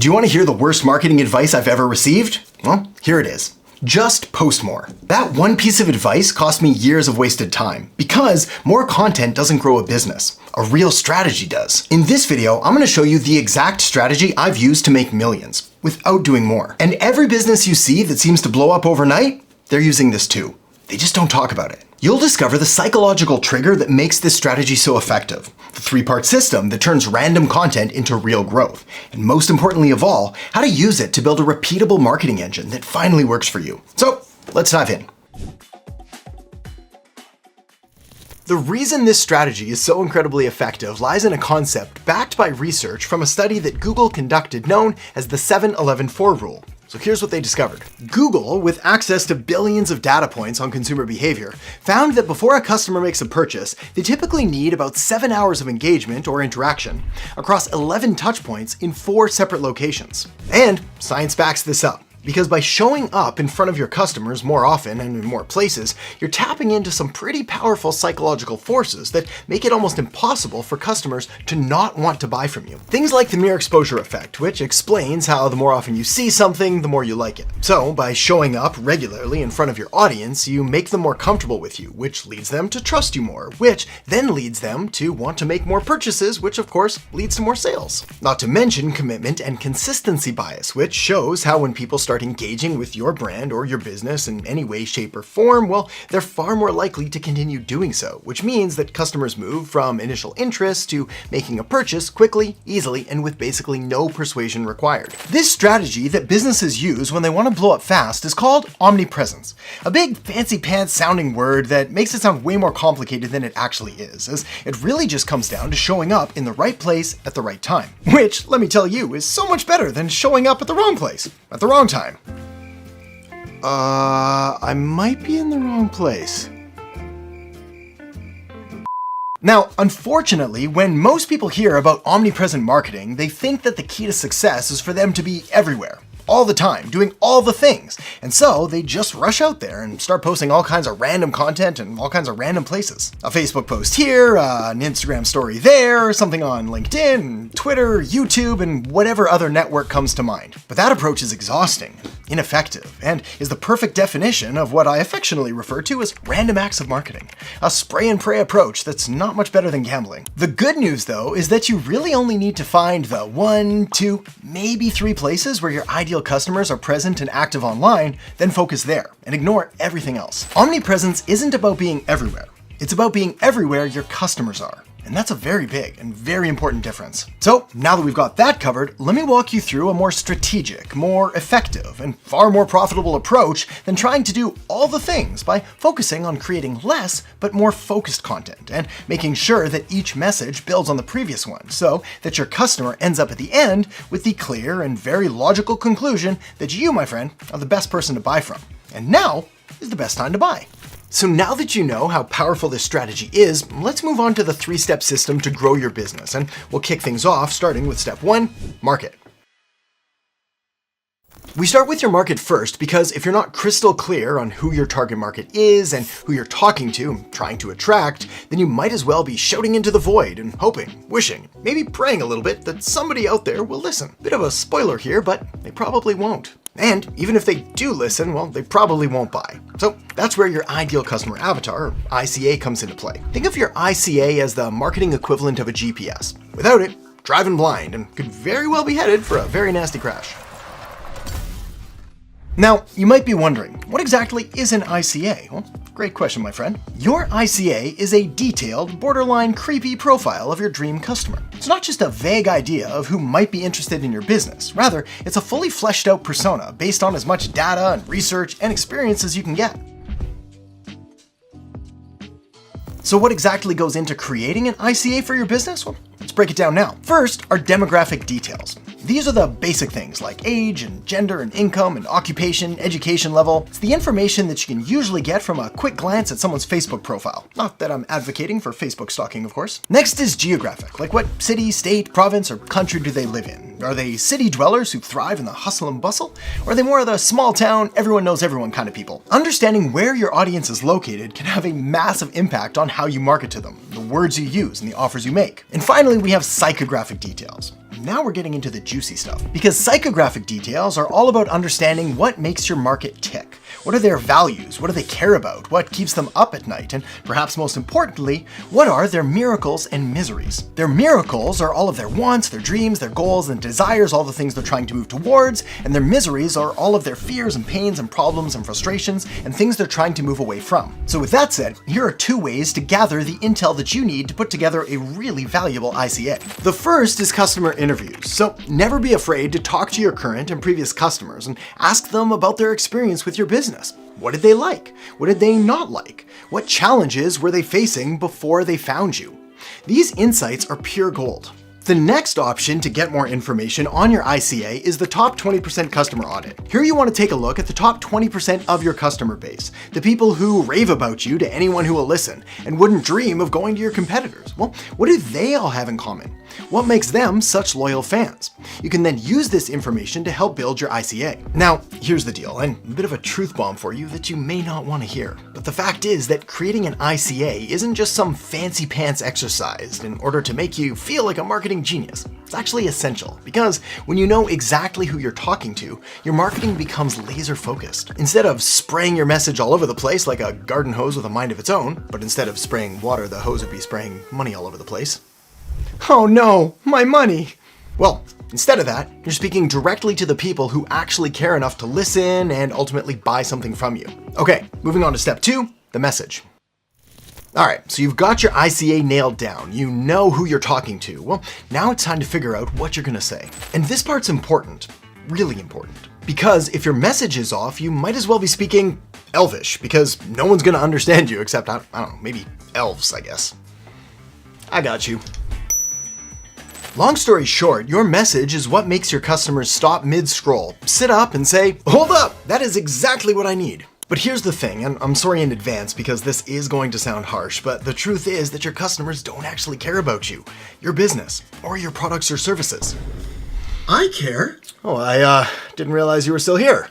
you want to hear the worst marketing advice I've ever received? Well, here it is. Just post more. That one piece of advice cost me years of wasted time because more content doesn't grow a business. A real strategy does. In this video, I'm going to show you the exact strategy I've used to make millions without doing more. And every business you see that seems to blow up overnight, they're using this too. They just don't talk about it. You'll discover the psychological trigger that makes this strategy so effective, the three-part system that turns random content into real growth, and most importantly of all, how to use it to build a repeatable marketing engine that finally works for you. So let's dive in. The reason this strategy is so incredibly effective lies in a concept backed by research from a study that Google conducted known as the 7-11-4 rule. So here's what they discovered. Google, with access to billions of data points on consumer behavior, found that before a customer makes a purchase, they typically need about 7 hours of engagement or interaction across 11 touch points in 4 separate locations. And science backs this up. Because by showing up in front of your customers more often and in more places, you're tapping into some pretty powerful psychological forces that make it almost impossible for customers to not want to buy from you. Things like the mere exposure effect, which explains how the more often you see something, the more you like it. So by showing up regularly in front of your audience, you make them more comfortable with you, which leads them to trust you more, which then leads them to want to make more purchases, which of course leads to more sales. Not to mention commitment and consistency bias, which shows how when people start engaging with your brand or your business in any way, shape, or form, well, they're far more likely to continue doing so, which means that customers move from initial interest to making a purchase quickly, easily, and with basically no persuasion required. This strategy that businesses use when they want to blow up fast is called omnipresence, a big fancy pants sounding word that makes it sound way more complicated than it actually is, as it really just comes down to showing up in the right place at the right time, which, let me tell you, is so much better than showing up at the wrong place at the wrong time. I might be in the wrong place. Now, unfortunately, when most people hear about omnipresent marketing, they think that the key to success is for them to be everywhere, all the time, doing all the things. And so they just rush out there and start posting all kinds of random content in all kinds of random places. A Facebook post here, an Instagram story there, something on LinkedIn, Twitter, YouTube, and whatever other network comes to mind. But that approach is exhausting, ineffective, and is the perfect definition of what I affectionately refer to as random acts of marketing. A spray and pray approach that's not much better than gambling. The good news though is that you really only need to find the 1, 2, maybe 3 places where your ideal customers are present and active online, then focus there and ignore everything else. Omnipresence isn't about being everywhere. It's about being everywhere your customers are. And that's a very big and very important difference. So now that we've got that covered, let me walk you through a more strategic, more effective, and far more profitable approach than trying to do all the things by focusing on creating less but more focused content and making sure that each message builds on the previous one so that your customer ends up at the end with the clear and very logical conclusion that you, my friend, are the best person to buy from. And now is the best time to buy. So now that you know how powerful this strategy is, let's move on to the 3-step system to grow your business. And we'll kick things off starting with step 1, market. We start with your market first because if you're not crystal clear on who your target market is and who you're talking to, trying to attract, then you might as well be shouting into the void and hoping, wishing, maybe praying a little bit that somebody out there will listen. Bit of a spoiler here, but they probably won't. And even if they do listen, well, they probably won't buy. So that's where your ideal customer avatar, or ICA, comes into play. Think of your ICA as the marketing equivalent of a GPS. Without it, driving blind and could very well be headed for a very nasty crash. Now, you might be wondering, what exactly is an ICA? Well, great question, my friend. Your ICA is a detailed, borderline creepy profile of your dream customer. It's not just a vague idea of who might be interested in your business. Rather, it's a fully fleshed out persona based on as much data and research and experience as you can get. So what exactly goes into creating an ICA for your business? Well, let's break it down now. First are demographic details. These are the basic things like age and gender and income and occupation, education level. It's the information that you can usually get from a quick glance at someone's Facebook profile. Not that I'm advocating for Facebook stalking, of course. Next is geographic, like what city, state, province, or country do they live in? Are they city dwellers who thrive in the hustle and bustle? Or are they more of the small town, everyone knows everyone kind of people? Understanding where your audience is located can have a massive impact on how you market to them, the words you use, and the offers you make. And finally, we have psychographic details. now we're getting into the juicy stuff. Because psychographic details are all about understanding what makes your market tick. What are their values? What do they care about? What keeps them up at night? And perhaps most importantly, what are their miracles and miseries? Their miracles are all of their wants, their dreams, their goals and desires, all the things they're trying to move towards, and their miseries are all of their fears and pains and problems and frustrations and things they're trying to move away from. So with that said, here are 2 ways to gather the intel that you need to put together a really valuable ICA. The first is customer interviews. So never be afraid to talk to your current and previous customers and ask them about their experience with your business. What did they like? What did they not like? What challenges were they facing before they found you? These insights are pure gold. The next option to get more information on your ICA is the top 20% customer audit. Here you want to take a look at the top 20% of your customer base, the people who rave about you to anyone who will listen and wouldn't dream of going to your competitors. Well, what do they all have in common? What makes them such loyal fans? You can then use this information to help build your ICA. Now, here's the deal, and a bit of a truth bomb for you that you may not want to hear. But the fact is that creating an ICA isn't just some fancy pants exercise in order to make you feel like a marketing genius. It's actually essential, because when you know exactly who you're talking to, your marketing becomes laser focused. Instead of spraying your message all over the place like a garden hose with a mind of its own, but instead of spraying water, the hose would be spraying money all over the place. Oh no, my money! Well, instead of that, you're speaking directly to the people who actually care enough to listen and ultimately buy something from you. Okay, moving on to step 2, the message. All right, so you've got your ICA nailed down. You know who you're talking to. Well, now it's time to figure out what you're gonna say. And this part's important, really important. Because if your message is off, you might as well be speaking Elvish, because no one's gonna understand you except, I don't know, maybe elves, I guess. I got you. Long story short, your message is what makes your customers stop mid-scroll, sit up and say, "Hold up, that is exactly what I need." But here's the thing, and I'm sorry in advance because this is going to sound harsh, but the truth is that your customers don't actually care about you, your business, or your products or services. I care. Oh, I didn't realize you were still here.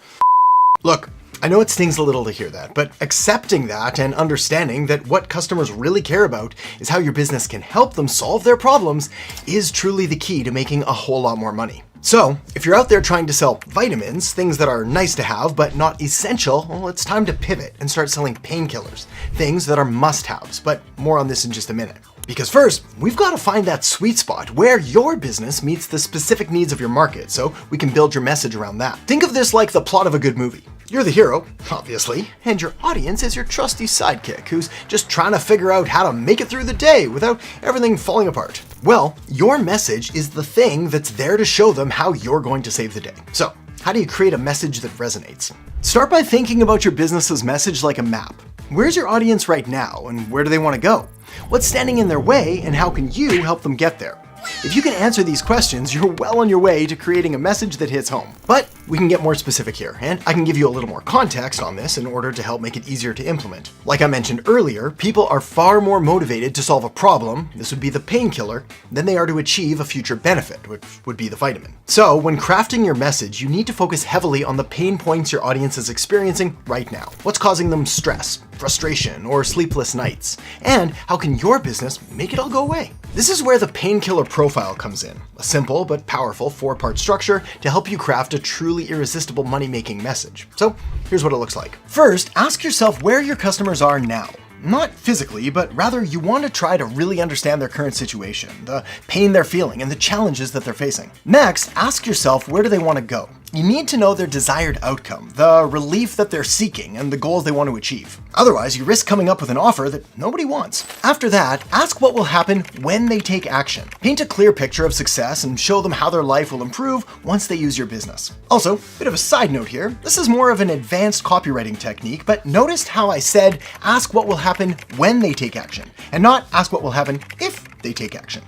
Look, I know it stings a little to hear that, but accepting that and understanding that what customers really care about is how your business can help them solve their problems is truly the key to making a whole lot more money. So, if you're out there trying to sell vitamins, things that are nice to have but not essential, well, it's time to pivot and start selling painkillers, things that are must-haves, but more on this in just a minute. Because first, we've got to find that sweet spot where your business meets the specific needs of your market so we can build your message around that. Think of this like the plot of a good movie. You're the hero, obviously, and your audience is your trusty sidekick who's just trying to figure out how to make it through the day without everything falling apart. Well, your message is the thing that's there to show them how you're going to save the day. So, how do you create a message that resonates? Start by thinking about your business's message like a map. Where's your audience right now, and where do they want to go? What's standing in their way, and how can you help them get there? If you can answer these questions, you're well on your way to creating a message that hits home. But we can get more specific here, and I can give you a little more context on this in order to help make it easier to implement. Like I mentioned earlier, people are far more motivated to solve a problem, this would be the painkiller, than they are to achieve a future benefit, which would be the vitamin. So when crafting your message, you need to focus heavily on the pain points your audience is experiencing right now. What's causing them stress, frustration, or sleepless nights? And how can your business make it all go away? This is where the painkiller profile comes in, a simple but powerful 4-part structure to help you craft a truly irresistible money-making message. So here's what it looks like. First, ask yourself where your customers are now. Not physically, but rather you want to try to really understand their current situation, the pain they're feeling, and the challenges that they're facing. Next, ask yourself where do they want to go? You need to know their desired outcome, the relief that they're seeking, and the goals they want to achieve. Otherwise, you risk coming up with an offer that nobody wants. After that, ask what will happen when they take action. Paint a clear picture of success and show them how their life will improve once they use your business. Also, bit of a side note here, this is more of an advanced copywriting technique, but notice how I said ask what will happen when they take action, and not ask what will happen if they take action.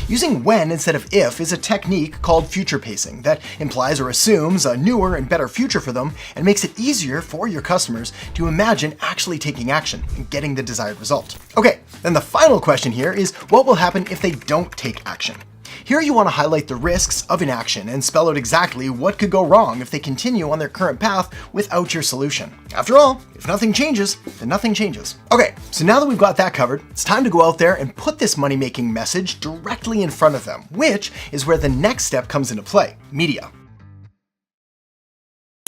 Using when instead of if is a technique called future pacing that implies or assumes a newer and better future for them and makes it easier for your customers to imagine actually taking action and getting the desired result. Okay, then the final question here is what will happen if they don't take action? Here you want to highlight the risks of inaction and spell out exactly what could go wrong if they continue on their current path without your solution. After all, if nothing changes, then nothing changes. Okay, so now that we've got that covered, it's time to go out there and put this money-making message directly in front of them, which is where the next step comes into play: media.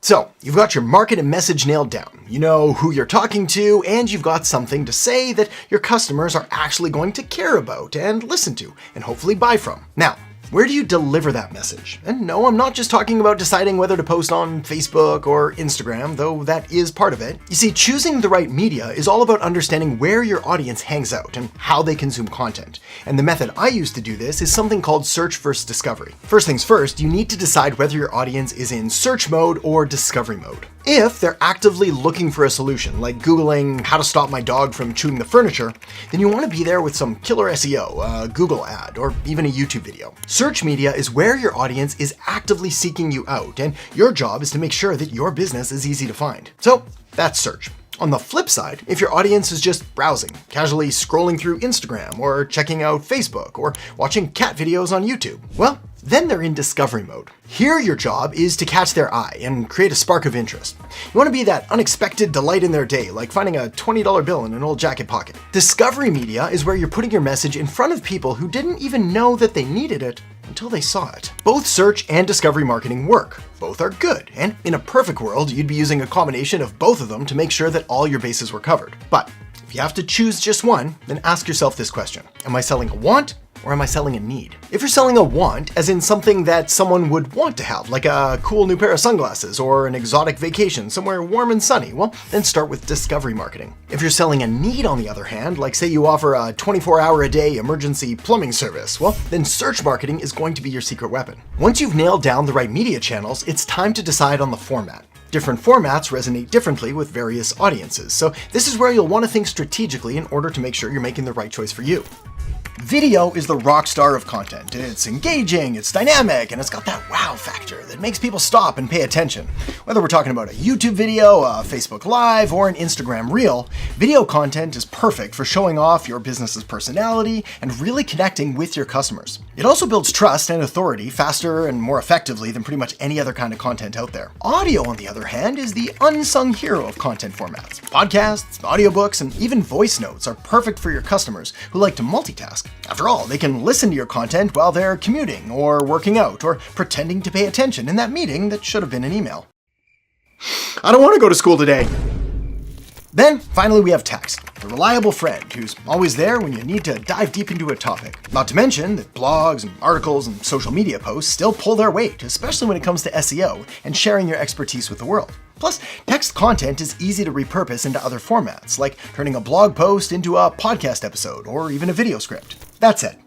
So, you've got your market and message nailed down. You know who you're talking to, and you've got something to say that your customers are actually going to care about and listen to, and hopefully buy from. Now, where do you deliver that message? And no, I'm not just talking about deciding whether to post on Facebook or Instagram, though that is part of it. You see, choosing the right media is all about understanding where your audience hangs out and how they consume content. And the method I use to do this is something called search versus discovery. First things first, you need to decide whether your audience is in search mode or discovery mode. If they're actively looking for a solution, like Googling how to stop my dog from chewing the furniture, then you want to be there with some killer SEO, a Google ad, or even a YouTube video. Search media is where your audience is actively seeking you out, and your job is to make sure that your business is easy to find. So that's search. On the flip side, if your audience is just browsing, casually scrolling through Instagram, or checking out Facebook, or watching cat videos on YouTube, well, then they're in discovery mode. Here, your job is to catch their eye and create a spark of interest. You want to be that unexpected delight in their day, like finding a $20 bill in an old jacket pocket. Discovery media is where you're putting your message in front of people who didn't even know that they needed it until they saw it. Both search and discovery marketing work. Both are good, and in a perfect world, you'd be using a combination of both of them to make sure that all your bases were covered. But if you have to choose just one, then ask yourself this question: am I selling a want, or am I selling a need? If you're selling a want, as in something that someone would want to have, like a cool new pair of sunglasses or an exotic vacation somewhere warm and sunny, well, then start with discovery marketing. If you're selling a need, on the other hand, like say you offer a 24-hour-a-day emergency plumbing service, well, then search marketing is going to be your secret weapon. Once you've nailed down the right media channels, it's time to decide on the format. Different formats resonate differently with various audiences, so this is where you'll want to think strategically in order to make sure you're making the right choice for you. Video is the rock star of content. It's engaging, it's dynamic, and it's got that wow factor that makes people stop and pay attention. Whether we're talking about a YouTube video, a Facebook Live, or an Instagram Reel, video content is perfect for showing off your business's personality and really connecting with your customers. It also builds trust and authority faster and more effectively than pretty much any other kind of content out there. Audio, on the other hand, is the unsung hero of content formats. Podcasts, audiobooks, and even voice notes are perfect for your customers who like to multitask. After all, they can listen to your content while they're commuting or working out or pretending to pay attention in that meeting that should have been an email. I don't want to go to school today. Then, finally, we have text, the reliable friend who's always there when you need to dive deep into a topic. Not to mention that blogs and articles and social media posts still pull their weight, especially when it comes to SEO and sharing your expertise with the world. Plus, text content is easy to repurpose into other formats, like turning a blog post into a podcast episode or even a video script. That said,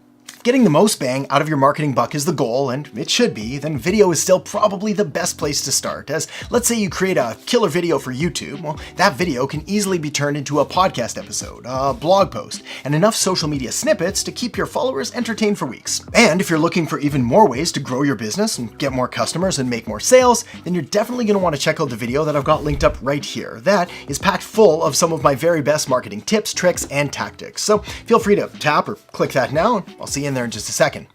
getting the most bang out of your marketing buck is the goal, and it should be, then video is still probably the best place to start, as let's say you create a killer video for YouTube, well, that video can easily be turned into a podcast episode, a blog post, and enough social media snippets to keep your followers entertained for weeks. And if you're looking for even more ways to grow your business and get more customers and make more sales, then you're definitely going to want to check out the video that I've got linked up right here. That is packed full of some of my very best marketing tips, tricks, and tactics. So feel free to tap or click that now, and I'll see you in there in just a second.